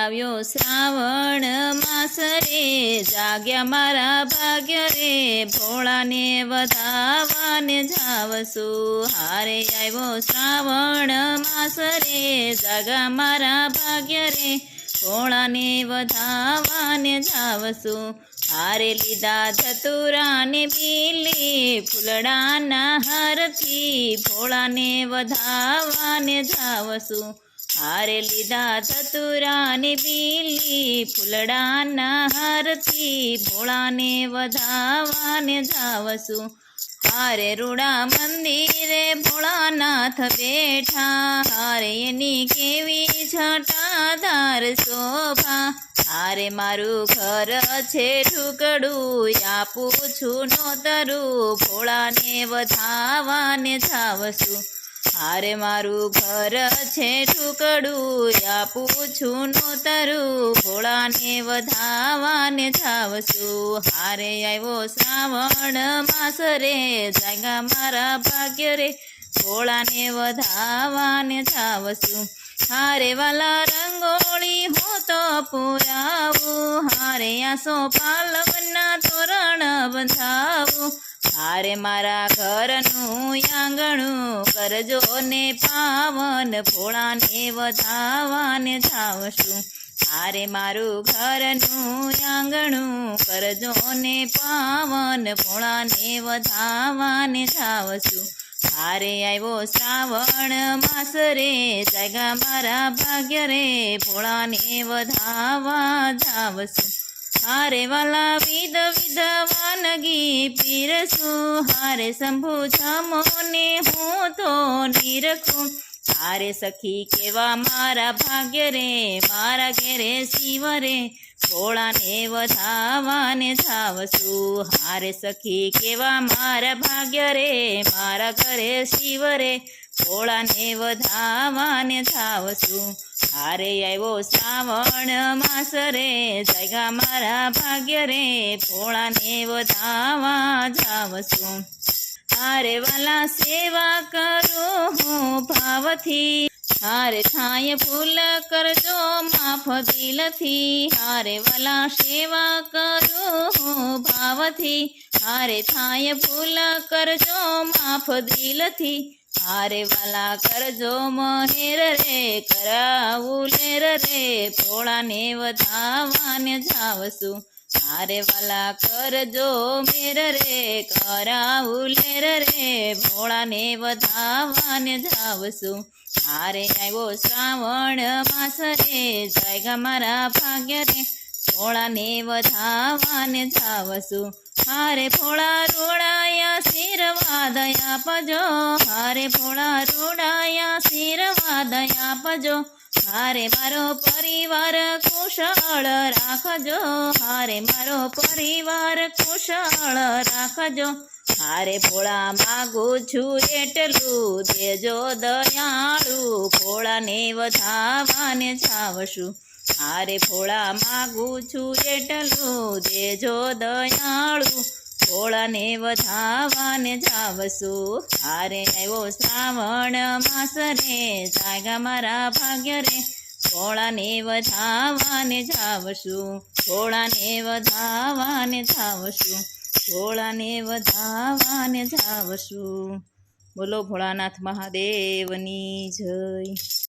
આવ્યો શ્રાવણ માસ રે, જાગ્યા મારા ભાગ્ય રે, ભોળાને વધાવાને જાવશું. હારે આવ્યો શ્રાવણ માસ રે, જાગ્યા મારા ભાગ્ય રે, ભોળાને વધાવાને જાવશું. હારે લીધા ધતુરાને બીલી, ફૂલડાના હારથી, ભોળાને વધાવાને જાવશું. હારે લીધા ધતુરાને બીલી, ફૂલડાના હારથી, ભોળાને વધાવાને જાવશું. હારે રૂડા મંદિરે ભોળાનાથ બેઠા, હારે એની કેવી છટાધાર શોભા. હારે મારું ઘર છે ઠુકડું, આપું છું નોતરું, ભોળાને વધાવાને જાવશું. હારે મારું ઘર છે ઠુકડું, આપું છું નોતરું, ભોળાને વધાવાને જાવશું. હારે આવ્યો શ્રાવણ માસ રે, જાગ્યા મારા ભાગ્ય રે, ભોળાને વધાવાને જાવશું. હારે વાલા રંગોળી હું તો પુરાવું, હારે આસો પાલવના તોરણ બંધાવું. હારે મારા ઘરનું આંગણું કરજો ને પાવન, ભોળાને વધાવાને જાવશું. હારે મારું ઘરનું આંગણું કરજો ને પાવન, ભોળાને વધાવાને જાવશું. હારે આવ્યો શ્રાવણ માસ રે, જાગ્યા મારા ભાગ્ય રે, ભોળાને વધાવા જાવશું. હારે વાલા વિધ વિધ વાનગી પીરસું, હારે શંભુ જમોને હું તો નિરખું. હારે સખી કેવા મારા ભાગ્ય રે, મારા ઘેરે શિવ રે, ભોળાને વધાવાને જાવશું. હારે સખી કેવા મારા ભાગ્ય રે, મારા ઘરે શિવ રે, ભોળાને વધાવાને જાવશું. હારે આવ્યો શ્રાવણ માસ રે, જાગ્યા મારા ભાગ્ય રે, ભોળાને વધાવા જાવશું. હારે વાલા સેવા કરું હું ભાવથી, હારે થાય ફૂલ કરજો માફ દિલથી. હારે વાલા સેવા કરું હું ભાવથી, હારે થાય ફૂલ કરજો માફ દિલથી. હારે વાલા કરજો મહેર રે, કરાવું લેર રે, ભોળાને વધાવાને જાવશું. હારે વાલા કરજો મેર રે, કરાવું લેર રે, ભોળાને વધાવાને જાવશું. હારે આવ્યો શ્રાવણ માસ રે, જાગ્યા મારા ભાગ્ય રે, ભોળાને વધાવાને જાવશું. હારે ભોળા રોડાયા આશીર્વાદ આપજો, હારે ભોળા રોડાયા આશીર્વાદ આપજો. હારે મારો પરિવાર કુશળ રાખજો, હારે મારો પરિવાર કુશળ રાખજો. હારે ભોળા માગું છું એટલું, દેજો દયાળુ, ભોળાને વધાવાને જાવશું. હારે ભોળા માગું છું એટલું, દેજો દયાળુ, ભોળાને વધાવાને જાવશું. હારે આવ્યો શ્રાવણ માસ રે, જાગ્યા મારા ભાગ્ય રે, ભોળાને વધાવાને જાવશું. ભોળાને વધાવાને જાવશું, ભોળાને વધાવાને જાવશું. બોલો ભોળાનાથ મહાદેવની જય.